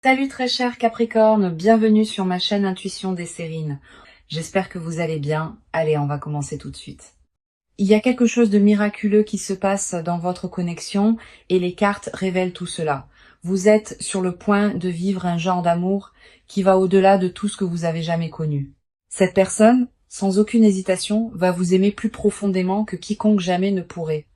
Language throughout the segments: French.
Salut très cher Capricorne, bienvenue sur ma chaîne Intuition des Sérines. J'espère que vous allez bien. Allez, on va commencer tout de suite. Il y a quelque chose de miraculeux qui se passe dans votre connexion et les cartes révèlent tout cela. Vous êtes sur le point de vivre un genre d'amour qui va au-delà de tout ce que vous avez jamais connu. Cette personne, sans aucune hésitation, va vous aimer plus profondément que quiconque jamais ne pourrait.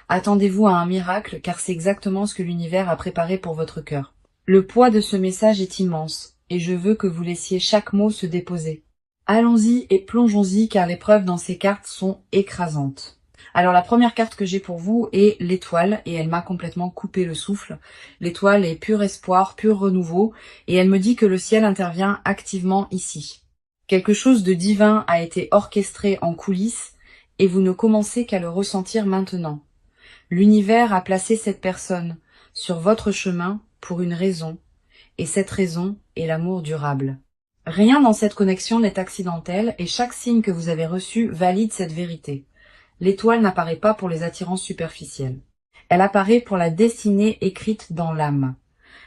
Attendez-vous à un miracle car c'est exactement ce que l'univers a préparé pour votre cœur. Le poids de ce message est immense, et je veux que vous laissiez chaque mot se déposer. Allons-y et plongeons-y car les preuves dans ces cartes sont écrasantes. Alors la première carte que j'ai pour vous est l'étoile, et elle m'a complètement coupé le souffle. L'étoile est pur espoir, pur renouveau, et elle me dit que le ciel intervient activement ici. Quelque chose de divin a été orchestré en coulisses, et vous ne commencez qu'à le ressentir maintenant. L'univers a placé cette personne sur votre chemin pour une raison, et cette raison est l'amour durable. Rien dans cette connexion n'est accidentel et chaque signe que vous avez reçu valide cette vérité. L'étoile n'apparaît pas pour les attirances superficielles. Elle apparaît pour la destinée écrite dans l'âme.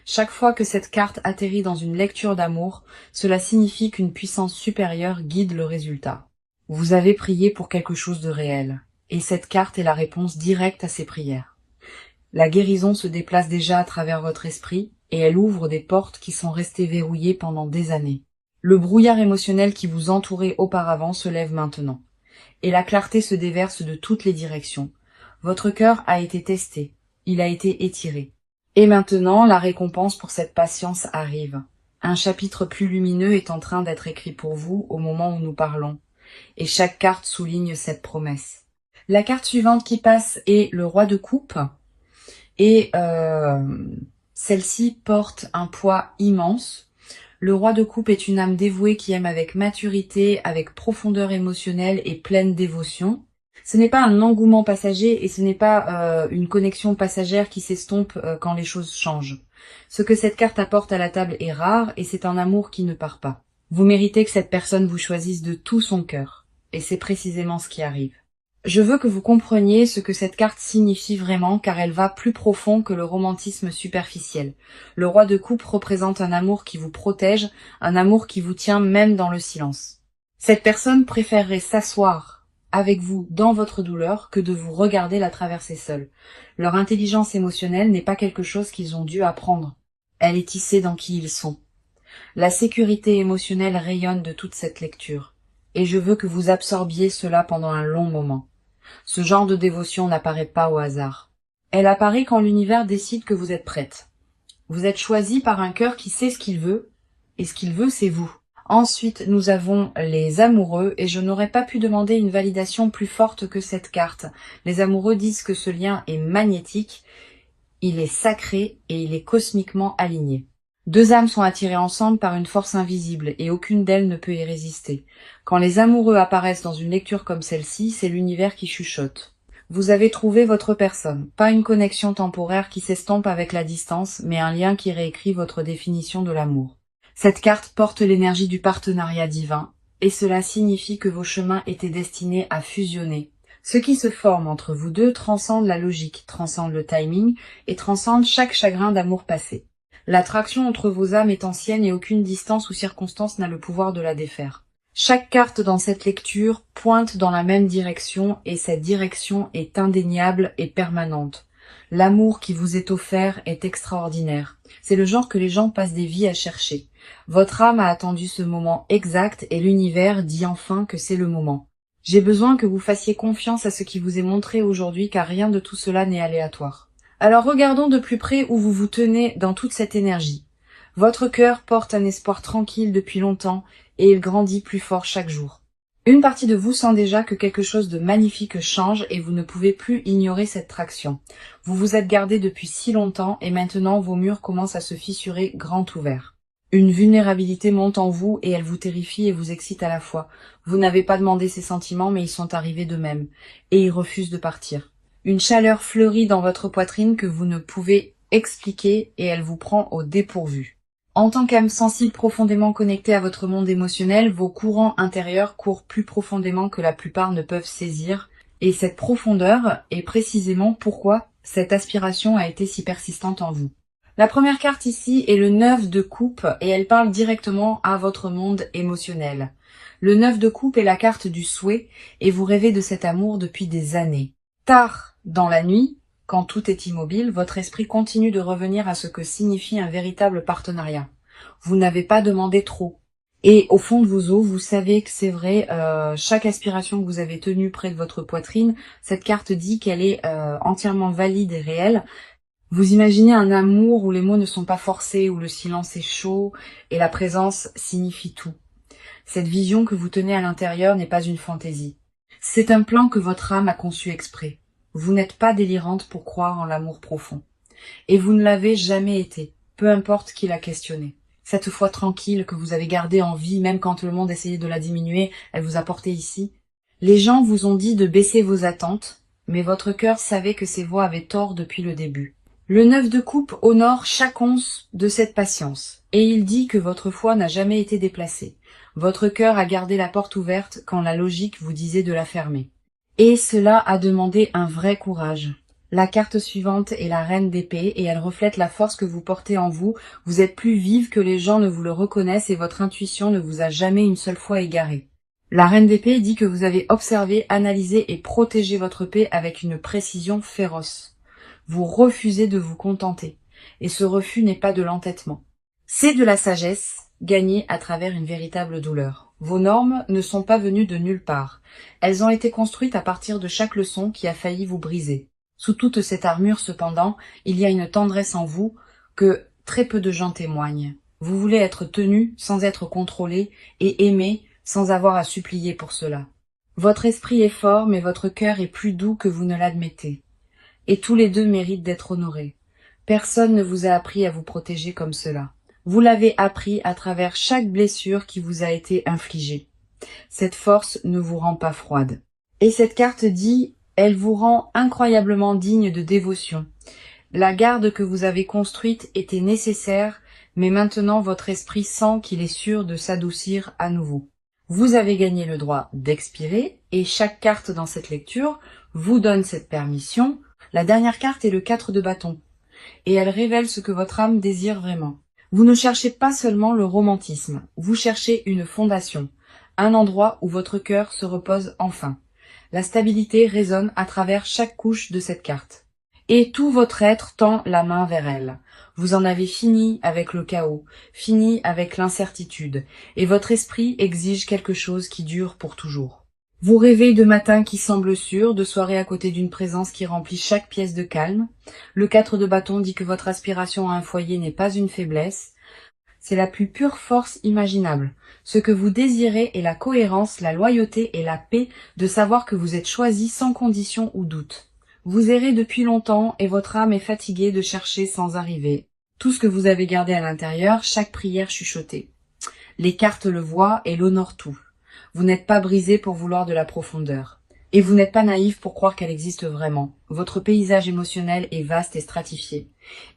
Chaque fois que cette carte atterrit dans une lecture d'amour, cela signifie qu'une puissance supérieure guide le résultat. Vous avez prié pour quelque chose de réel, et cette carte est la réponse directe à ces prières. La guérison se déplace déjà à travers votre esprit et elle ouvre des portes qui sont restées verrouillées pendant des années. Le brouillard émotionnel qui vous entourait auparavant se lève maintenant et la clarté se déverse de toutes les directions. Votre cœur a été testé, il a été étiré. Et maintenant, la récompense pour cette patience arrive. Un chapitre plus lumineux est en train d'être écrit pour vous au moment où nous parlons et chaque carte souligne cette promesse. La carte suivante qui passe est le roi de coupe. Et celle-ci porte un poids immense. Le roi de coupe est une âme dévouée qui aime avec maturité, avec profondeur émotionnelle et pleine dévotion. Ce n'est pas un engouement passager et ce n'est pas une connexion passagère qui s'estompe quand les choses changent. Ce que cette carte apporte à la table est rare et c'est un amour qui ne part pas. Vous méritez que cette personne vous choisisse de tout son cœur. Et c'est précisément ce qui arrive. Je veux que vous compreniez ce que cette carte signifie vraiment car elle va plus profond que le romantisme superficiel. Le roi de coupe représente un amour qui vous protège, un amour qui vous tient même dans le silence. Cette personne préférerait s'asseoir avec vous dans votre douleur que de vous regarder la traverser seule. Leur intelligence émotionnelle n'est pas quelque chose qu'ils ont dû apprendre. Elle est tissée dans qui ils sont. La sécurité émotionnelle rayonne de toute cette lecture. Et je veux que vous absorbiez cela pendant un long moment. Ce genre de dévotion n'apparaît pas au hasard. Elle apparaît quand l'univers décide que vous êtes prête. Vous êtes choisi par un cœur qui sait ce qu'il veut, et ce qu'il veut, c'est vous. Ensuite, nous avons les amoureux, et je n'aurais pas pu demander une validation plus forte que cette carte. Les amoureux disent que ce lien est magnétique, il est sacré et il est cosmiquement aligné. Deux âmes sont attirées ensemble par une force invisible et aucune d'elles ne peut y résister. Quand les amoureux apparaissent dans une lecture comme celle-ci, c'est l'univers qui chuchote. Vous avez trouvé votre personne, pas une connexion temporaire qui s'estompe avec la distance, mais un lien qui réécrit votre définition de l'amour. Cette carte porte l'énergie du partenariat divin, et cela signifie que vos chemins étaient destinés à fusionner. Ce qui se forme entre vous deux transcende la logique, transcende le timing et transcende chaque chagrin d'amour passé. L'attraction entre vos âmes est ancienne et aucune distance ou circonstance n'a le pouvoir de la défaire. Chaque carte dans cette lecture pointe dans la même direction et cette direction est indéniable et permanente. L'amour qui vous est offert est extraordinaire. C'est le genre que les gens passent des vies à chercher. Votre âme a attendu ce moment exact et l'univers dit enfin que c'est le moment. J'ai besoin que vous fassiez confiance à ce qui vous est montré aujourd'hui car rien de tout cela n'est aléatoire. Alors regardons de plus près où vous vous tenez dans toute cette énergie. Votre cœur porte un espoir tranquille depuis longtemps et il grandit plus fort chaque jour. Une partie de vous sent déjà que quelque chose de magnifique change et vous ne pouvez plus ignorer cette traction. Vous vous êtes gardé depuis si longtemps et maintenant vos murs commencent à se fissurer grand ouverts. Une vulnérabilité monte en vous et elle vous terrifie et vous excite à la fois. Vous n'avez pas demandé ces sentiments mais ils sont arrivés d'eux-mêmes et ils refusent de partir. Une chaleur fleurit dans votre poitrine que vous ne pouvez expliquer et elle vous prend au dépourvu. En tant qu'âme sensible profondément connectée à votre monde émotionnel, vos courants intérieurs courent plus profondément que la plupart ne peuvent saisir et cette profondeur est précisément pourquoi cette aspiration a été si persistante en vous. La première carte ici est le 9 de coupe et elle parle directement à votre monde émotionnel. Le 9 de coupe est la carte du souhait et vous rêvez de cet amour depuis des années. Tard dans la nuit, quand tout est immobile, votre esprit continue de revenir à ce que signifie un véritable partenariat. Vous n'avez pas demandé trop. Et au fond de vos os, vous savez que c'est vrai, chaque aspiration que vous avez tenue près de votre poitrine, cette carte dit qu'elle est entièrement valide et réelle. Vous imaginez un amour où les mots ne sont pas forcés, où le silence est chaud et la présence signifie tout. Cette vision que vous tenez à l'intérieur n'est pas une fantaisie. C'est un plan que votre âme a conçu exprès. Vous n'êtes pas délirante pour croire en l'amour profond. Et vous ne l'avez jamais été, peu importe qui l'a questionné. Cette foi tranquille que vous avez gardée en vie, même quand le monde essayait de la diminuer, elle vous a porté ici. Les gens vous ont dit de baisser vos attentes, mais votre cœur savait que ces voix avaient tort depuis le début. Le 9 de coupe honore chaque once de cette patience, et il dit que votre foi n'a jamais été déplacée. Votre cœur a gardé la porte ouverte quand la logique vous disait de la fermer. Et cela a demandé un vrai courage. La carte suivante est la reine d'épée et elle reflète la force que vous portez en vous. Vous êtes plus vive que les gens ne vous le reconnaissent et votre intuition ne vous a jamais une seule fois égaré. La reine d'épée dit que vous avez observé, analysé et protégé votre paix avec une précision féroce. Vous refusez de vous contenter. Et ce refus n'est pas de l'entêtement. C'est de la sagesse gagnée à travers une véritable douleur. Vos normes ne sont pas venues de nulle part. Elles ont été construites à partir de chaque leçon qui a failli vous briser. Sous toute cette armure, cependant, il y a une tendresse en vous que très peu de gens témoignent. Vous voulez être tenu sans être contrôlé et aimé sans avoir à supplier pour cela. Votre esprit est fort, mais votre cœur est plus doux que vous ne l'admettez. Et tous les deux méritent d'être honorés. Personne ne vous a appris à vous protéger comme cela. Vous l'avez appris à travers chaque blessure qui vous a été infligée. Cette force ne vous rend pas froide. Et cette carte dit, elle vous rend incroyablement digne de dévotion. La garde que vous avez construite était nécessaire, mais maintenant votre esprit sent qu'il est sûr de s'adoucir à nouveau. Vous avez gagné le droit d'expirer, et chaque carte dans cette lecture vous donne cette permission. La dernière carte est le 4 de bâton, et elle révèle ce que votre âme désire vraiment. Vous ne cherchez pas seulement le romantisme, vous cherchez une fondation, un endroit où votre cœur se repose enfin. La stabilité résonne à travers chaque couche de cette carte. Et tout votre être tend la main vers elle. Vous en avez fini avec le chaos, fini avec l'incertitude, et votre esprit exige quelque chose qui dure pour toujours. Vous rêvez de matins qui semblent sûrs, de soirées à côté d'une présence qui remplit chaque pièce de calme. Le 4 de bâton dit que votre aspiration à un foyer n'est pas une faiblesse. C'est la plus pure force imaginable. Ce que vous désirez est la cohérence, la loyauté et la paix de savoir que vous êtes choisi sans condition ou doute. Vous errez depuis longtemps et votre âme est fatiguée de chercher sans arriver. Tout ce que vous avez gardé à l'intérieur, chaque prière chuchotée. Les cartes le voient et l'honorent tout. Vous n'êtes pas brisé pour vouloir de la profondeur. Et vous n'êtes pas naïf pour croire qu'elle existe vraiment. Votre paysage émotionnel est vaste et stratifié.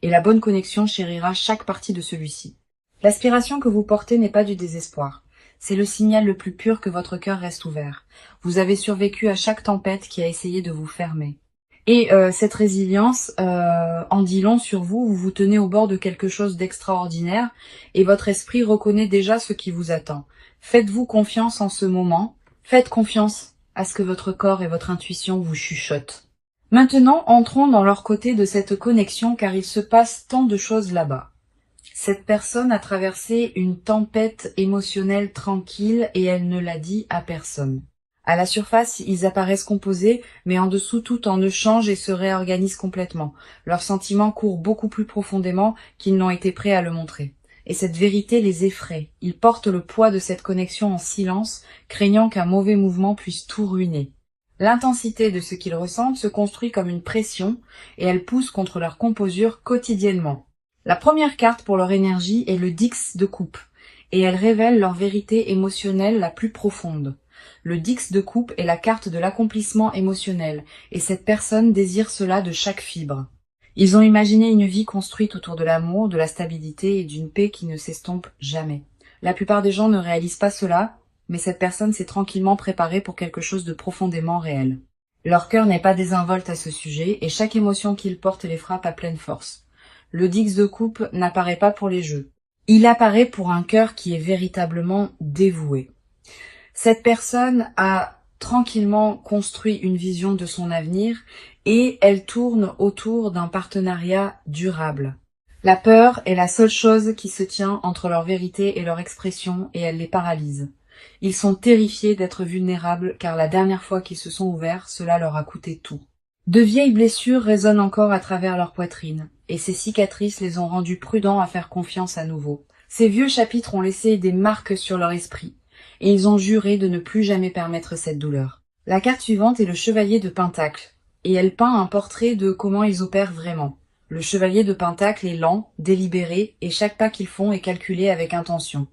Et la bonne connexion chérira chaque partie de celui-ci. L'aspiration que vous portez n'est pas du désespoir. C'est le signal le plus pur que votre cœur reste ouvert. Vous avez survécu à chaque tempête qui a essayé de vous fermer. Et cette résilience en dit long sur vous. Vous vous tenez au bord de quelque chose d'extraordinaire et votre esprit reconnaît déjà ce qui vous attend. Faites-vous confiance en ce moment. Faites confiance à ce que votre corps et votre intuition vous chuchotent. Maintenant, entrons dans leur côté de cette connexion car il se passe tant de choses là-bas. Cette personne a traversé une tempête émotionnelle tranquille et elle ne l'a dit à personne. À la surface, ils apparaissent composés, mais en dessous tout en eux change et se réorganise complètement. Leurs sentiments courent beaucoup plus profondément qu'ils n'ont été prêts à le montrer. Et cette vérité les effraie. Ils portent le poids de cette connexion en silence, craignant qu'un mauvais mouvement puisse tout ruiner. L'intensité de ce qu'ils ressentent se construit comme une pression, et elle pousse contre leur composure quotidiennement. La première carte pour leur énergie est le 10 de coupe, et elle révèle leur vérité émotionnelle la plus profonde. Le 10 de coupe est la carte de l'accomplissement émotionnel, et cette personne désire cela de chaque fibre. Ils ont imaginé une vie construite autour de l'amour, de la stabilité et d'une paix qui ne s'estompe jamais. La plupart des gens ne réalisent pas cela, mais cette personne s'est tranquillement préparée pour quelque chose de profondément réel. Leur cœur n'est pas désinvolte à ce sujet, et chaque émotion qu'ils portent les frappe à pleine force. Le 10 de coupe n'apparaît pas pour les jeux. Il apparaît pour un cœur qui est véritablement dévoué. Cette personne a tranquillement construit une vision de son avenir et elle tourne autour d'un partenariat durable. La peur est la seule chose qui se tient entre leur vérité et leur expression et elle les paralyse. Ils sont terrifiés d'être vulnérables car la dernière fois qu'ils se sont ouverts, cela leur a coûté tout. De vieilles blessures résonnent encore à travers leur poitrine et ces cicatrices les ont rendus prudents à faire confiance à nouveau. Ces vieux chapitres ont laissé des marques sur leur esprit et ils ont juré de ne plus jamais permettre cette douleur. La carte suivante est le chevalier de Pentacle et elle peint un portrait de comment ils opèrent vraiment. Le chevalier de Pentacle est lent, délibéré, et chaque pas qu'ils font est calculé avec intention.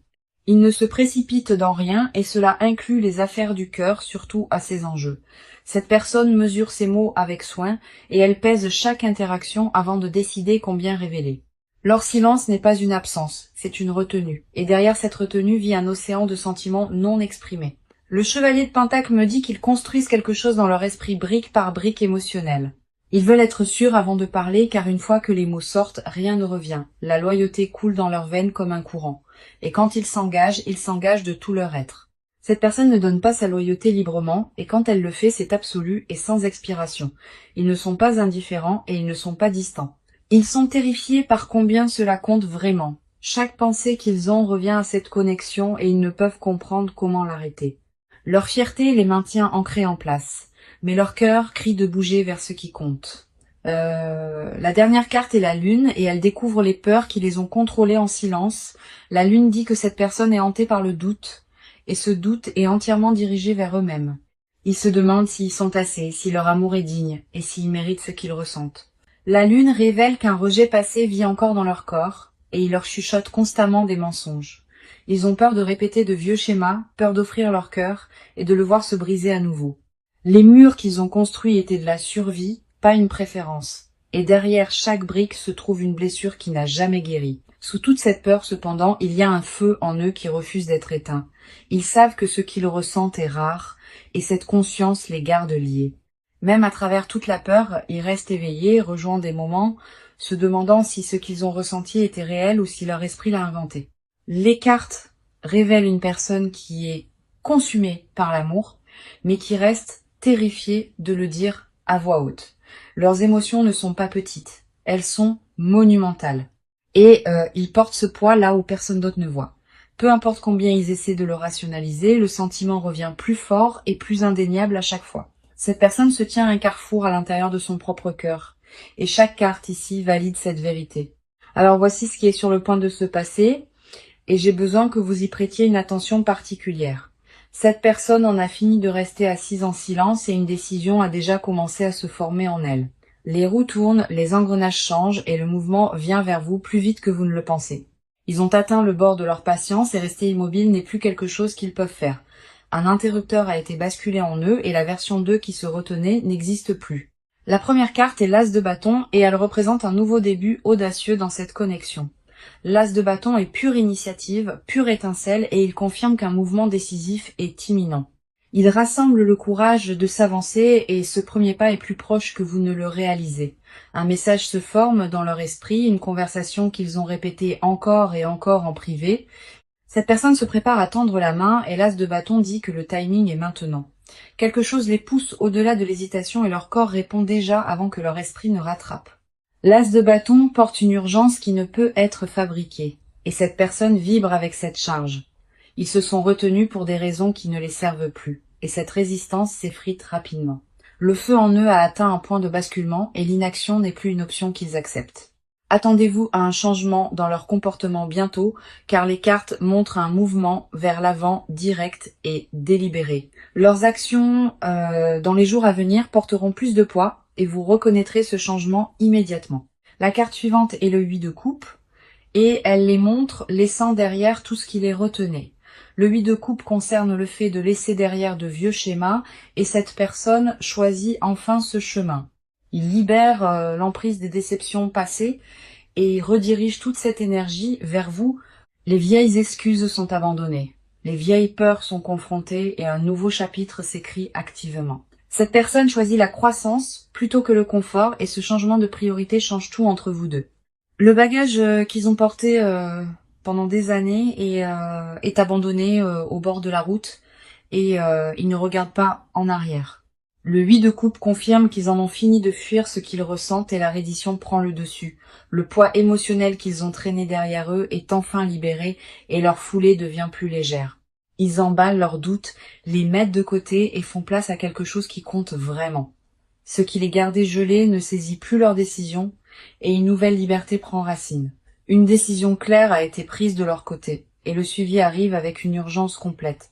Ils ne se précipitent dans rien, et cela inclut les affaires du cœur, surtout à ses enjeux. Cette personne mesure ses mots avec soin, et elle pèse chaque interaction avant de décider combien révéler. Leur silence n'est pas une absence, c'est une retenue, et derrière cette retenue vit un océan de sentiments non exprimés. Le chevalier de Pentacle me dit qu'ils construisent quelque chose dans leur esprit brique par brique émotionnelle. Ils veulent être sûrs avant de parler car une fois que les mots sortent, rien ne revient. La loyauté coule dans leurs veines comme un courant. Et quand ils s'engagent de tout leur être. Cette personne ne donne pas sa loyauté librement et quand elle le fait, c'est absolu et sans expiration. Ils ne sont pas indifférents et ils ne sont pas distants. Ils sont terrifiés par combien cela compte vraiment. Chaque pensée qu'ils ont revient à cette connexion et ils ne peuvent comprendre comment l'arrêter. Leur fierté les maintient ancrés en place. Mais leur cœur crie de bouger vers ce qui compte. La dernière carte est la lune et elle découvre les peurs qui les ont contrôlés en silence. La lune dit que cette personne est hantée par le doute et ce doute est entièrement dirigé vers eux-mêmes. Ils se demandent s'ils sont assez, si leur amour est digne et s'ils méritent ce qu'ils ressentent. La lune révèle qu'un rejet passé vit encore dans leur corps et il leur chuchote constamment des mensonges. Ils ont peur de répéter de vieux schémas, peur d'offrir leur cœur et de le voir se briser à nouveau. Les murs qu'ils ont construits étaient de la survie, pas une préférence. Et derrière chaque brique se trouve une blessure qui n'a jamais guéri. Sous toute cette peur, cependant, il y a un feu en eux qui refuse d'être éteint. Ils savent que ce qu'ils ressentent est rare, et cette conscience les garde liés. Même à travers toute la peur, ils restent éveillés, rejoignent des moments, se demandant si ce qu'ils ont ressenti était réel ou si leur esprit l'a inventé. Les cartes révèlent une personne qui est consumée par l'amour, mais qui reste terrifiés de le dire à voix haute. Leurs émotions ne sont pas petites, elles sont monumentales. Et ils portent ce poids là où personne d'autre ne voit. Peu importe combien ils essaient de le rationaliser, le sentiment revient plus fort et plus indéniable à chaque fois. Cette personne se tient à un carrefour à l'intérieur de son propre cœur. Et chaque carte ici valide cette vérité. Alors voici ce qui est sur le point de se passer, et j'ai besoin que vous y prêtiez une attention particulière. Cette personne en a fini de rester assise en silence et une décision a déjà commencé à se former en elle. Les roues tournent, les engrenages changent et le mouvement vient vers vous plus vite que vous ne le pensez. Ils ont atteint le bord de leur patience et rester immobile n'est plus quelque chose qu'ils peuvent faire. Un interrupteur a été basculé en eux et la version 2 qui se retenait n'existe plus. La première carte est l'As de bâton et elle représente un nouveau début audacieux dans cette connexion. L'As de bâton est pure initiative, pure étincelle et il confirme qu'un mouvement décisif est imminent. Il rassemble le courage de s'avancer et ce premier pas est plus proche que vous ne le réalisez. Un message se forme dans leur esprit, une conversation qu'ils ont répétée encore et encore en privé. Cette personne se prépare à tendre la main et l'As de bâton dit que le timing est maintenant. Quelque chose les pousse au-delà de l'hésitation et leur corps répond déjà avant que leur esprit ne rattrape. L'As de bâton porte une urgence qui ne peut être fabriquée, et cette personne vibre avec cette charge. Ils se sont retenus pour des raisons qui ne les servent plus, et cette résistance s'effrite rapidement. Le feu en eux a atteint un point de basculement, et l'inaction n'est plus une option qu'ils acceptent. Attendez-vous à un changement dans leur comportement bientôt, car les cartes montrent un mouvement vers l'avant direct et délibéré. Leurs actions dans les jours à venir porteront plus de poids, et vous reconnaîtrez ce changement immédiatement. La carte suivante est le 8 de coupe, et elle les montre laissant derrière tout ce qui les retenait. Le 8 de coupe concerne le fait de laisser derrière de vieux schémas, et cette personne choisit enfin ce chemin. Il libère l'emprise des déceptions passées, et redirige toute cette énergie vers vous. Les vieilles excuses sont abandonnées, les vieilles peurs sont confrontées, et un nouveau chapitre s'écrit activement. Cette personne choisit la croissance plutôt que le confort et ce changement de priorité change tout entre vous deux. Le bagage qu'ils ont porté pendant des années est abandonné au bord de la route et ils ne regardent pas en arrière. Le 8 de coupe confirme qu'ils en ont fini de fuir ce qu'ils ressentent et la reddition prend le dessus. Le poids émotionnel qu'ils ont traîné derrière eux est enfin libéré et leur foulée devient plus légère. Ils emballent leurs doutes, les mettent de côté et font place à quelque chose qui compte vraiment. Ce qui les gardait gelés ne saisit plus leur décision et une nouvelle liberté prend racine. Une décision claire a été prise de leur côté et le suivi arrive avec une urgence complète.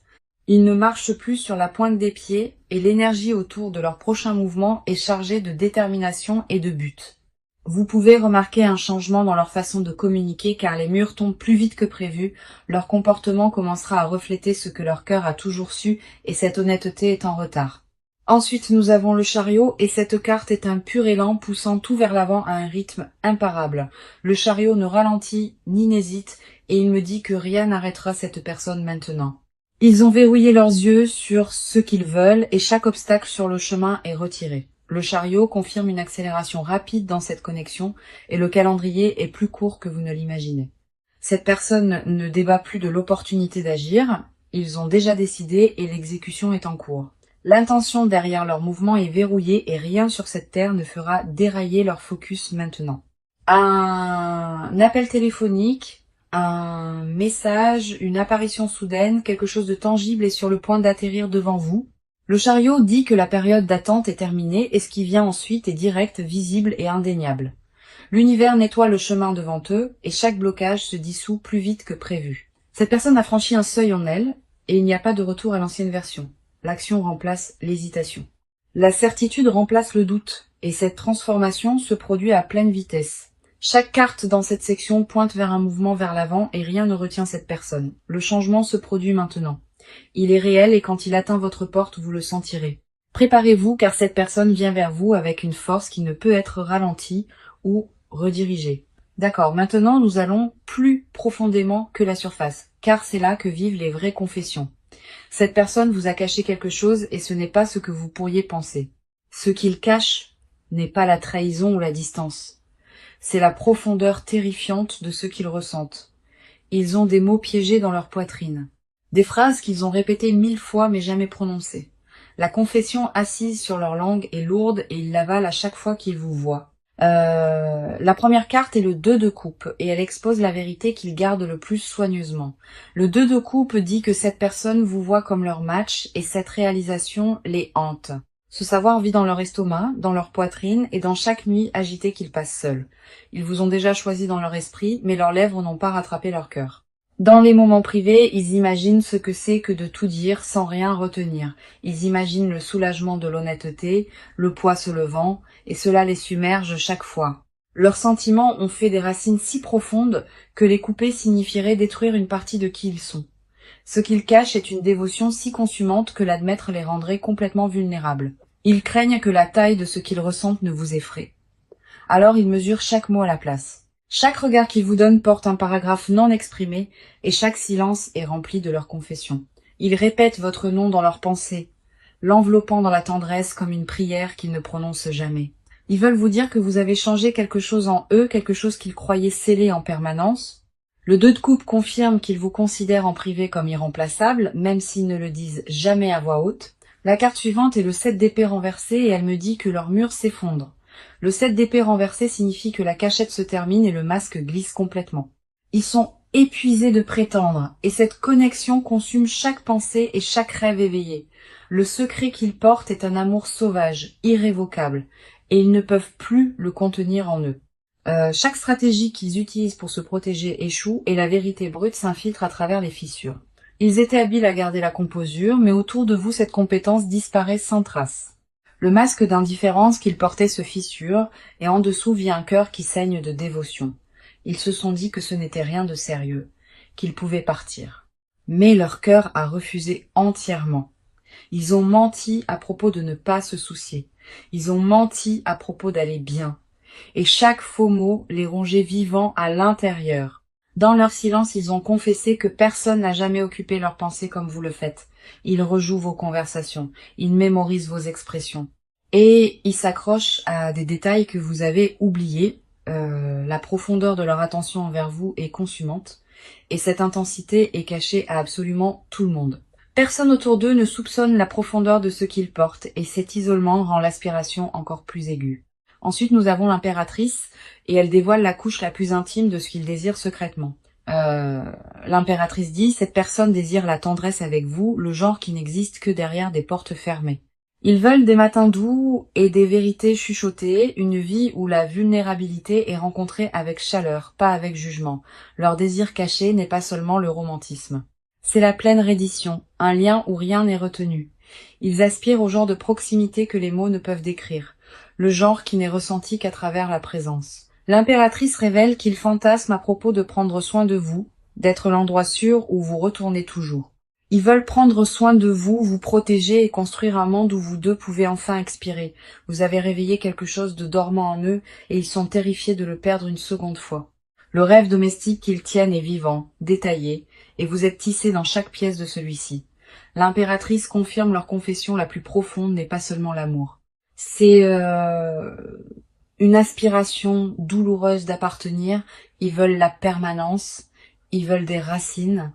Ils ne marchent plus sur la pointe des pieds et l'énergie autour de leur prochain mouvement est chargée de détermination et de but. Vous pouvez remarquer un changement dans leur façon de communiquer car les murs tombent plus vite que prévu, leur comportement commencera à refléter ce que leur cœur a toujours su et cette honnêteté est en retard. Ensuite, nous avons le chariot et cette carte est un pur élan poussant tout vers l'avant à un rythme imparable. Le chariot ne ralentit ni n'hésite et il me dit que rien n'arrêtera cette personne maintenant. Ils ont verrouillé leurs yeux sur ce qu'ils veulent et chaque obstacle sur le chemin est retiré. Le chariot confirme une accélération rapide dans cette connexion et le calendrier est plus court que vous ne l'imaginez. Cette personne ne débat plus de l'opportunité d'agir, ils ont déjà décidé et l'exécution est en cours. L'intention derrière leur mouvement est verrouillée et rien sur cette terre ne fera dérailler leur focus maintenant. Un appel téléphonique, un message, une apparition soudaine, quelque chose de tangible est sur le point d'atterrir devant vous. Le chariot dit que la période d'attente est terminée et ce qui vient ensuite est direct, visible et indéniable. L'univers nettoie le chemin devant eux et chaque blocage se dissout plus vite que prévu. Cette personne a franchi un seuil en elle et il n'y a pas de retour à l'ancienne version. L'action remplace l'hésitation. La certitude remplace le doute et cette transformation se produit à pleine vitesse. Chaque carte dans cette section pointe vers un mouvement vers l'avant et rien ne retient cette personne. Le changement se produit maintenant. Il est réel et quand il atteint votre porte, vous le sentirez. Préparez-vous car cette personne vient vers vous avec une force qui ne peut être ralentie ou redirigée. D'accord, maintenant nous allons plus profondément que la surface, car c'est là que vivent les vraies confessions. Cette personne vous a caché quelque chose et ce n'est pas ce que vous pourriez penser. Ce qu'il cache n'est pas la trahison ou la distance. C'est la profondeur terrifiante de ce qu'ils ressentent. Ils ont des mots piégés dans leur poitrine. Des phrases qu'ils ont répétées 1000 fois mais jamais prononcées. La confession assise sur leur langue est lourde et ils l'avalent à chaque fois qu'ils vous voient. La première carte est le 2 de coupe et elle expose la vérité qu'ils gardent le plus soigneusement. Le 2 de coupe dit que cette personne vous voit comme leur match et cette réalisation les hante. Ce savoir vit dans leur estomac, dans leur poitrine et dans chaque nuit agitée qu'ils passent seuls. Ils vous ont déjà choisi dans leur esprit, mais leurs lèvres n'ont pas rattrapé leur cœur. Dans les moments privés, ils imaginent ce que c'est que de tout dire sans rien retenir. Ils imaginent le soulagement de l'honnêteté, le poids se levant, et cela les submerge chaque fois. Leurs sentiments ont fait des racines si profondes que les couper signifierait détruire une partie de qui ils sont. Ce qu'ils cachent est une dévotion si consumante que l'admettre les rendrait complètement vulnérables. Ils craignent que la taille de ce qu'ils ressentent ne vous effraie. Alors ils mesurent chaque mot à la place. Chaque regard qu'ils vous donnent porte un paragraphe non exprimé et chaque silence est rempli de leur confession. Ils répètent votre nom dans leurs pensées, l'enveloppant dans la tendresse comme une prière qu'ils ne prononcent jamais. Ils veulent vous dire que vous avez changé quelque chose en eux, quelque chose qu'ils croyaient scellé en permanence. Le 2 de coupe confirme qu'ils vous considèrent en privé comme irremplaçable, même s'ils ne le disent jamais à voix haute. La carte suivante est le 7 d'épée renversé et elle me dit que leur mur s'effondre. Le 7 d'épée renversé signifie que la cachette se termine et le masque glisse complètement. Ils sont épuisés de prétendre et cette connexion consume chaque pensée et chaque rêve éveillé. Le secret qu'ils portent est un amour sauvage, irrévocable, et ils ne peuvent plus le contenir en eux. Chaque stratégie qu'ils utilisent pour se protéger échoue et la vérité brute s'infiltre à travers les fissures. Ils étaient habiles à garder la composure, mais autour de vous cette compétence disparaît sans trace. Le masque d'indifférence qu'ils portaient se fissure, et en dessous vit un cœur qui saigne de dévotion. Ils se sont dit que ce n'était rien de sérieux, qu'ils pouvaient partir. Mais leur cœur a refusé entièrement. Ils ont menti à propos de ne pas se soucier. Ils ont menti à propos d'aller bien. Et chaque faux mot les rongeait vivants à l'intérieur. Dans leur silence, ils ont confessé que personne n'a jamais occupé leurs pensées comme vous le faites. Ils rejouent vos conversations, ils mémorisent vos expressions. Et ils s'accrochent à des détails que vous avez oubliés, la profondeur de leur attention envers vous est consumante, et cette intensité est cachée à absolument tout le monde. Personne autour d'eux ne soupçonne la profondeur de ce qu'ils portent, et cet isolement rend l'aspiration encore plus aiguë. Ensuite, nous avons l'impératrice, et elle dévoile la couche la plus intime de ce qu'ils désirent secrètement. L'impératrice dit, cette personne désire la tendresse avec vous, le genre qui n'existe que derrière des portes fermées. Ils veulent des matins doux et des vérités chuchotées, une vie où la vulnérabilité est rencontrée avec chaleur, pas avec jugement. Leur désir caché n'est pas seulement le romantisme. C'est la pleine reddition, un lien où rien n'est retenu. Ils aspirent au genre de proximité que les mots ne peuvent décrire, le genre qui n'est ressenti qu'à travers la présence. L'impératrice révèle qu'ils fantasment à propos de prendre soin de vous, d'être l'endroit sûr où vous retournez toujours. Ils veulent prendre soin de vous, vous protéger et construire un monde où vous deux pouvez enfin expirer. Vous avez réveillé quelque chose de dormant en eux et ils sont terrifiés de le perdre une seconde fois. Le rêve domestique qu'ils tiennent est vivant, détaillé, et vous êtes tissé dans chaque pièce de celui-ci. L'impératrice confirme leur confession la plus profonde n'est pas seulement l'amour. C'est une aspiration douloureuse d'appartenir, ils veulent la permanence, ils veulent des racines,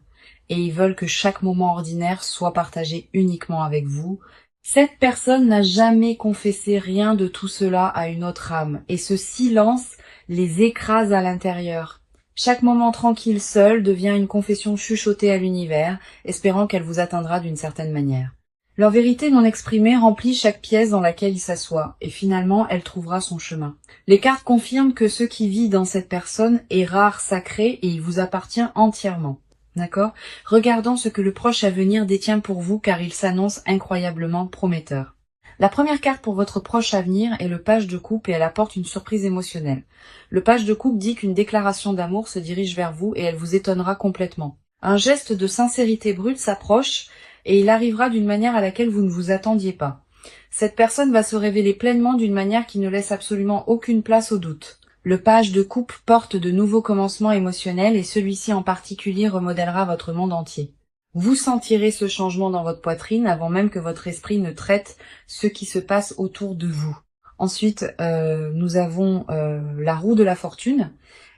et ils veulent que chaque moment ordinaire soit partagé uniquement avec vous. Cette personne n'a jamais confessé rien de tout cela à une autre âme, et ce silence les écrase à l'intérieur. Chaque moment tranquille seul devient une confession chuchotée à l'univers, espérant qu'elle vous atteindra d'une certaine manière. Leur vérité non exprimée remplit chaque pièce dans laquelle il s'assoit, et finalement elle trouvera son chemin. Les cartes confirment que ce qui vit dans cette personne est rare, sacré, et il vous appartient entièrement. D'accord ? Regardons ce que le proche à venir détient pour vous, car il s'annonce incroyablement prometteur. La première carte pour votre proche à venir est le page de coupe et elle apporte une surprise émotionnelle. Le page de coupe dit qu'une déclaration d'amour se dirige vers vous et elle vous étonnera complètement. Un geste de sincérité brute s'approche et il arrivera d'une manière à laquelle vous ne vous attendiez pas. Cette personne va se révéler pleinement d'une manière qui ne laisse absolument aucune place au doute. Le page de coupe porte de nouveaux commencements émotionnels et celui-ci en particulier remodèlera votre monde entier. Vous sentirez ce changement dans votre poitrine avant même que votre esprit ne traite ce qui se passe autour de vous. Ensuite, nous avons la roue de la fortune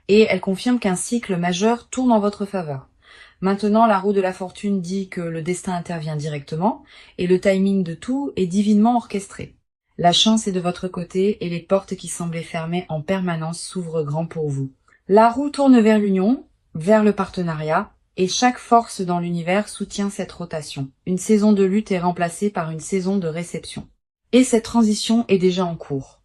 et elle confirme qu'un cycle majeur tourne en votre faveur. Maintenant, la roue de la fortune dit que le destin intervient directement et le timing de tout est divinement orchestré. La chance est de votre côté et les portes qui semblaient fermées en permanence s'ouvrent grand pour vous. La roue tourne vers l'union, vers le partenariat, et chaque force dans l'univers soutient cette rotation. Une saison de lutte est remplacée par une saison de réception. Et cette transition est déjà en cours.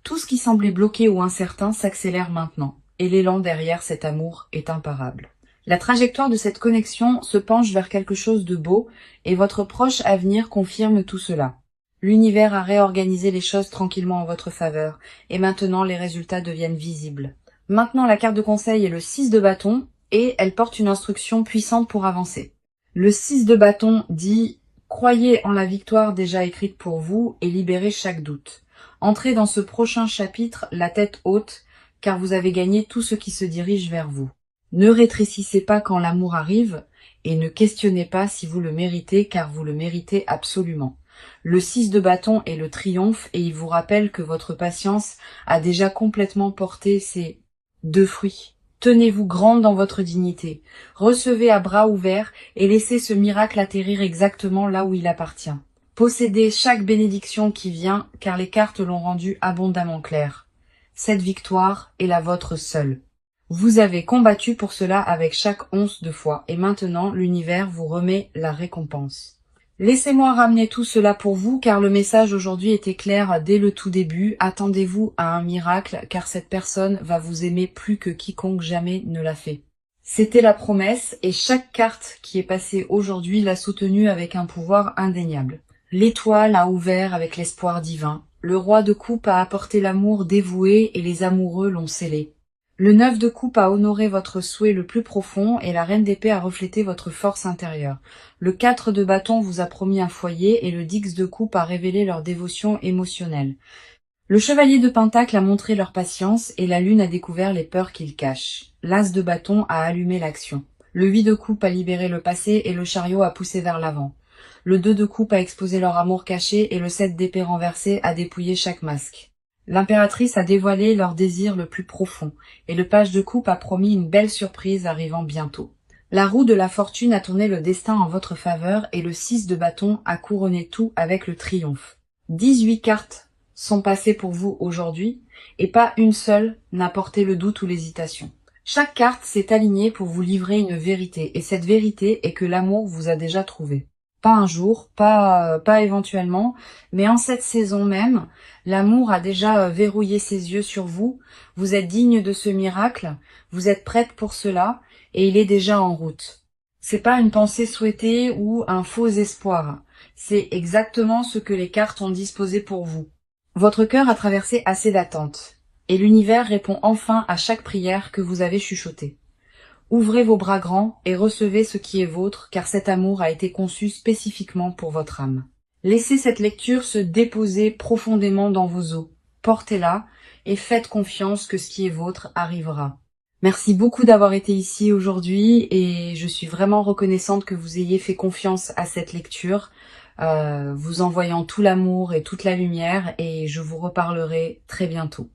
Tout ce qui semblait bloqué ou incertain s'accélère maintenant, et l'élan derrière cet amour est imparable. La trajectoire de cette connexion se penche vers quelque chose de beau, et votre proche avenir confirme tout cela. L'univers a réorganisé les choses tranquillement en votre faveur, et maintenant les résultats deviennent visibles. Maintenant la carte de conseil est le 6 de bâton, et elle porte une instruction puissante pour avancer. Le 6 de bâton dit « Croyez en la victoire déjà écrite pour vous et libérez chaque doute. Entrez dans ce prochain chapitre la tête haute, car vous avez gagné tout ce qui se dirige vers vous. Ne rétrécissez pas quand l'amour arrive, et ne questionnez pas si vous le méritez, car vous le méritez absolument. Le 6 de bâton est le triomphe, et il vous rappelle que votre patience a déjà complètement porté ses 2 fruits. Tenez-vous grande dans votre dignité, recevez à bras ouverts et laissez ce miracle atterrir exactement là où il appartient. Possédez chaque bénédiction qui vient, car les cartes l'ont rendu abondamment clair. Cette victoire est la vôtre seule. Vous avez combattu pour cela avec chaque once de foi, et maintenant l'univers vous remet la récompense. Laissez-moi ramener tout cela pour vous, car le message aujourd'hui était clair dès le tout début. Attendez-vous à un miracle, car cette personne va vous aimer plus que quiconque jamais ne l'a fait. C'était la promesse, et chaque carte qui est passée aujourd'hui l'a soutenue avec un pouvoir indéniable. L'étoile a ouvert avec l'espoir divin. Le roi de coupe a apporté l'amour dévoué, et les amoureux l'ont scellé. Le 9 de coupe a honoré votre souhait le plus profond et la reine d'épée a reflété votre force intérieure. Le 4 de bâton vous a promis un foyer et le 10 de coupe a révélé leur dévotion émotionnelle. Le chevalier de pentacle a montré leur patience et la lune a découvert les peurs qu'ils cachent. L'as de bâton a allumé l'action. Le 8 de coupe a libéré le passé et le chariot a poussé vers l'avant. Le 2 de coupe a exposé leur amour caché et le 7 d'épée renversé a dépouillé chaque masque. L'impératrice a dévoilé leur désir le plus profond, et le page de coupe a promis une belle surprise arrivant bientôt. La roue de la fortune a tourné le destin en votre faveur et le 6 de bâton a couronné tout avec le triomphe. 18 cartes sont passées pour vous aujourd'hui et pas une seule n'a porté le doute ou l'hésitation. Chaque carte s'est alignée pour vous livrer une vérité et cette vérité est que l'amour vous a déjà trouvé. Pas un jour, pas éventuellement, mais en cette saison même, l'amour a déjà verrouillé ses yeux sur vous, vous êtes digne de ce miracle, vous êtes prête pour cela, et il est déjà en route. C'est pas une pensée souhaitée ou un faux espoir, c'est exactement ce que les cartes ont disposé pour vous. Votre cœur a traversé assez d'attentes, et l'univers répond enfin à chaque prière que vous avez chuchotée. Ouvrez vos bras grands et recevez ce qui est vôtre, car cet amour a été conçu spécifiquement pour votre âme. Laissez cette lecture se déposer profondément dans vos os. Portez-la et faites confiance que ce qui est vôtre arrivera. Merci beaucoup d'avoir été ici aujourd'hui et je suis vraiment reconnaissante que vous ayez fait confiance à cette lecture, vous envoyant tout l'amour et toute la lumière et je vous reparlerai très bientôt.